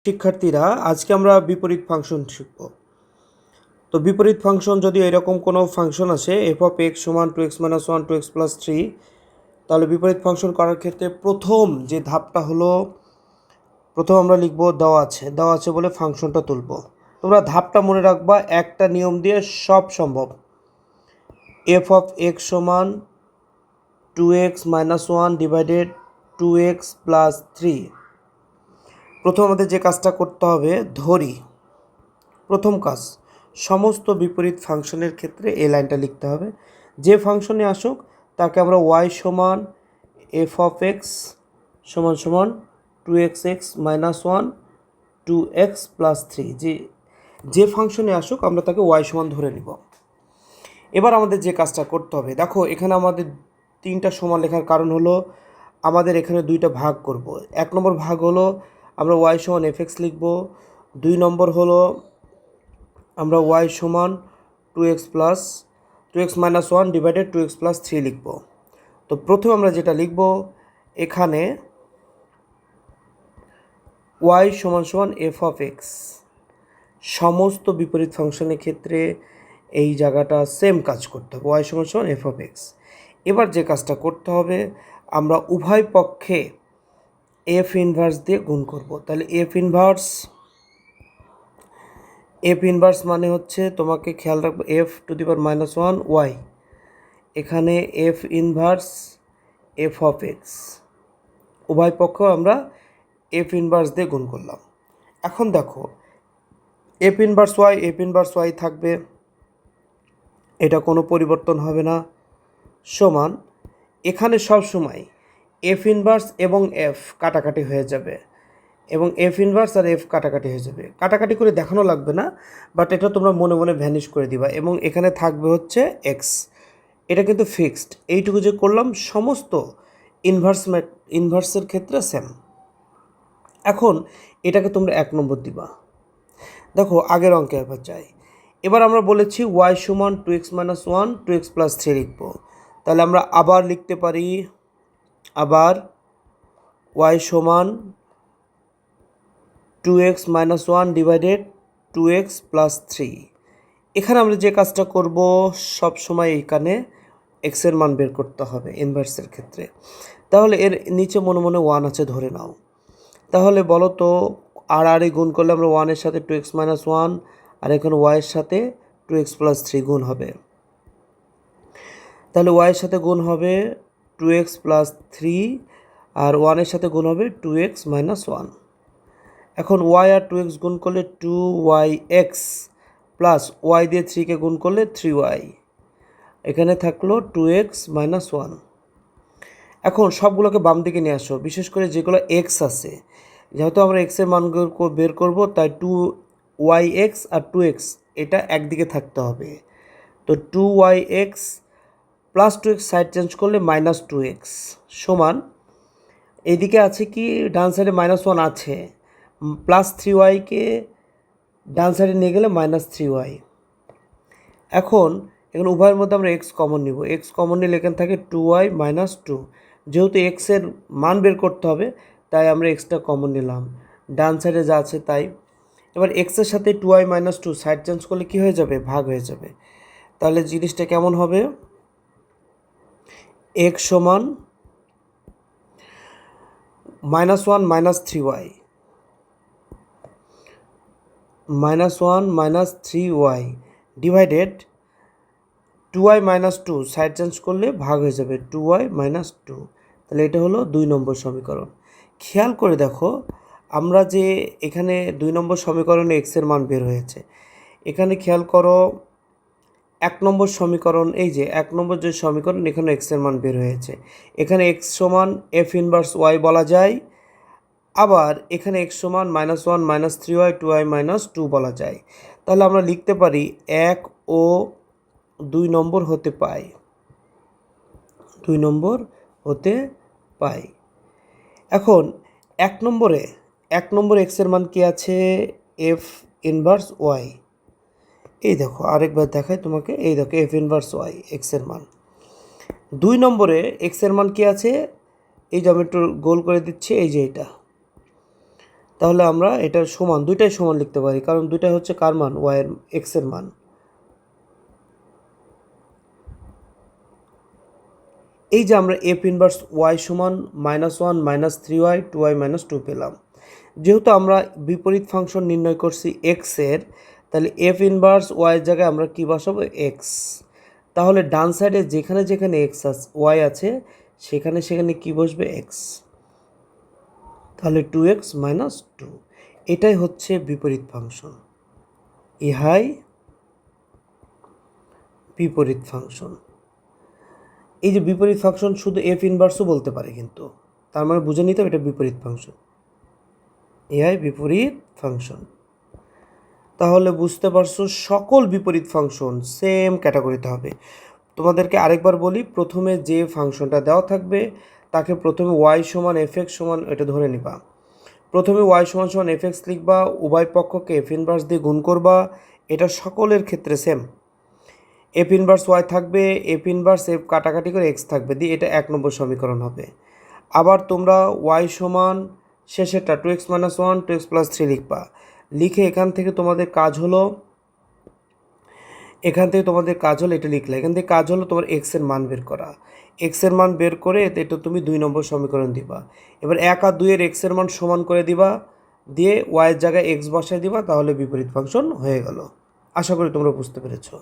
শিক্ষার্থীরা আজকে আমরা বিপরীত ফাংশন শিখব। তো বিপরীত ফাংশন যদি এরকম কোনো ফাংশন আসে এফ অফ এক্স সমান 2x - 1 2x + 3, তাহলে বিপরীত ফাংশন করার ক্ষেত্রে প্রথম যে ধাপটা হলো প্রথম আমরা লিখব দেওয়া আছে বলে ফাংশনটা তুলব। তোমরা ধাপটা মনে রাখবা, একটা নিয়ম দিয়ে সব সম্ভব। এফ অফ এক্স সমান 2x - 1 ডিভাইডেড 2x + 3। প্রথম আমাদের যে কাজটা করতে হবে, ধরি প্রথম কাজ সমস্ত বিপরীত ফাংশনের ক্ষেত্রে এই লাইনটা লিখতে হবে। যে ফাংশনে আসুক তাকে আমরা y সমান এফ অফ এক্স সমান সমান 2x - 1 2x + 3, যে ফাংশনে আসুক আমরা তাকে y সমান ধরে নিব। এবার আমাদের যে কাজটা করতে হবে, দেখো এখানে আমাদের তিনটা সমান লেখার কারণ হলো আমাদের এখানে দুইটা ভাগ করব। এক নম্বর ভাগ হলো আমরা y সমান এফ এক্স লিখব, দুই নম্বর হলো আমরা y সমান 2x - 1 ডিভাইডেড 2x + 3 লিখব। তো প্রথমে আমরা যেটা লিখব, এখানে y সমান সমান এফ অফ এক্স, সমস্ত বিপরীত ফাংশনের ক্ষেত্রে এই জায়গাটা সেম কাজ করতে হবে, y সমান সমান এফ অফ এক্স। এবার যে কাজটা করতে হবে, আমরা উভয় পক্ষে এফ ইনভার্স দিয়ে গুণ করব। তাহলে এফ ইনভার্স মানে হচ্ছে, তোমাকে খেয়াল রাখবো, f⁻⁻1 y, এখানে F inverse F of x, উভয় পক্ষ আমরা এফ ইনভার্স দিয়ে গুণ করলাম। এখন দেখো এফ ইনভার্স ওয়াই থাকবে, এটা কোনো পরিবর্তন হবে না, সমান এখানে সব সময় এফ ইনভার্স এবং এফ কাটাকাটি হয়ে যাবে, এবং এফ ইনভার্স আর এফ কাটাকাটি হয়ে যাবে। কাটাকাটি করে দেখানো লাগবে না, বাট এটা তোমরা মনে মনে ভ্যানিশ করে দিবা। এবং এখানে থাকবে হচ্ছে এক্স, এটা কিন্তু ফিক্সড। এইটুকু যে করলাম সমস্ত ইনভার্সের ক্ষেত্রে সেম। এখন এটাকে তোমরা 1 নম্বর দিবা। দেখো আগের অঙ্কে আবার যাই। এবার আমরা বলেছি y সমান 2x - 1 2x + 3 লিখব। তাহলে আমরা আবার লিখতে পারি, আবার y সমান 2x - 1 ডিভাইডেড 2x + 3। এখানে আমরা যে কাজটা করব, সব সময় এখানে এক্সের মান বের করতে হবে ইনভার্সের ক্ষেত্রে। তাহলে এর নিচে মনে মনে 1 আছে ধরে নাও। তাহলে বলো তো, আর গুণ করলে আমরা 1-এর সাথে 2x - 1, আর এখন y-এর সাথে 2x + 3 গুণ হবে। তাহলে y-এর সাথে গুণ হবে 2x + 3, আর 1-এর সাথে গুণ হবে 2x - 1। এখন y আর 2x গুণ করলে 2yx, প্লাস y দিয়ে 3কে গুণ করলে 3y, এখানে থাকলো 2x - 1। এখন সবগুলোকে বাম দিকে নিয়ে আসো, বিশেষ করে যেগুলো এক্স আছে, যেহেতু আমরা এক্সের মান বের করব, তাই 2yx আর 2x এটা একদিকে থাকতে হবে। তো 2yx plus 2x side change করলে -2x সমান, এদিকে আছে কি ডান সাইডে -1 আছে, প্লাস 3yকে ডান সাইডে নিয়ে গেলে -3y। এখন এখানে উভয়ের মধ্যে আমরা এক্স কমন নিব, এক্স কমন নিলে এখানে থাকে 2y - 2। যেহেতু এক্সের মান বের করতে হবে তাই আমরা এক্সটা কমন নিলাম, ডান সাইডে যা আছে তাই। এবার এক্সের সাথে 2y - 2 সাইড চেঞ্জ করলে কী হয়ে যাবে, ভাগ হয়ে যাবে। তাহলে জিনিসটা কেমন হবে, এক্স সমান -1 - 3y, -1 - 3y divided 2y - 2 side change করলে ভাগ হয়ে যাবে 2y - 2। তাহলে এটা হলো 2 নম্বর সমীকরণ। খেয়াল করে দেখো, আমরা যে এখানে 2 নম্বর সমীকরণে এক্সের মান বের হয়েছে, এখানে খেয়াল করো 1 নম্বর সমীকরণ, এই যে 1 নম্বর যে সমীকরণ, এখানে এক্সের মান বের হয়েছে। এখানে এক্স সমান এফ ইনভার্স ওয়াই বলা যায়, আবার এখানে এক্স সমান -1 - 3y 2y - 2 বলা যায়। তাহলে আমরা লিখতে পারি 1 ও 2 নম্বর হতে পায়, 2 নম্বর হতে পায়। এখন 1 নম্বরে এক্সের মান কি আছে, এফ ইনভার্স ওয়াই। এই দেখো আরেকবার দেখাই তোমাকে, এই দেখো এফ ইনভার্স ওয়াই এক্সের মান। 2 নম্বরে এক্সের মান কি আছে, এই যে আমি একটু গোল করে দিচ্ছি, এই যে এটা। তাহলে আমরা এটার সমান, দুইটাই সমান লিখতে পারি, কারণ দুইটাই হচ্ছে কার মান, ওয়াইয়ের এক্সের মান। এই যে আমরা এফ ইনভার্স ওয়াই সমান -1 -3y 2y -2 পেলাম। যেহেতু আমরা বিপরীত ফাংশন নির্ণয় করছি এক্সের, তাহলে এফ ইনভার্স ওয়াইয়ের জায়গায় আমরা কী বসাবো, এক্স। তাহলে ডান সাইডে যেখানে যেখানে এক্স আছে, ওয়াই আছে, সেখানে সেখানে কী বসবে, এক্স। তাহলে 2x - 2, এটাই হচ্ছে বিপরীত ফাংশন, ইহাই বিপরীত ফাংশন। এই যে বিপরীত ফাংশন শুধু এফ ইনভার্সও বলতে পারে, কিন্তু তার মানে বুঝে নিতে হবে এটা বিপরীত ফাংশন, ইহাই বিপরীত ফাংশন। তাহলে বুঝতে পারছো সকল বিপরীত ফাংশন সেম ক্যাটাগরিতে হবে। তোমাদেরকে আরেকবার বলি, প্রথমে যে ফাংশনটা দেওয়া থাকবে তাকে প্রথমে ওয়াই সমান এফ এক্স সমান এটা ধরে নিবা। প্রথমে ওয়াই সমান সমান এফ এক্স লিখবা, উভয় পক্ষকে এফ ইনভার্স দিয়ে গুণ করবা, এটা সকলের ক্ষেত্রে সেম। এফ ইনভার্স ওয়াই থাকবে, এফ ইনভার্স এফ কাটাকাটি করে এক্স থাকবে, দিয়ে এটা 1 নম্বর সমীকরণ হবে। আবার তোমরা ওয়াই সমান শেষেরটা 2x - 1 2x + 3 লিখবা, লিখে এখান থেকে তোমাদের কাজ হলো এটা লিখলে, এখান থেকে কাজ হলো তোমার এক্সের মান বের করা। এক্সের মান বের করে এটা তুমি 2 নম্বর সমীকরণ দিবা। এবার 1 আর 2 এর এক্সের মান সমান করে দিবা, দিয়ে ওয়াইয়ের জায়গায় এক্স বসায় দিবা, তাহলে বিপরীত ফাংশন হয়ে গেল। আশা করি তোমরা বুঝতে পেরেছো।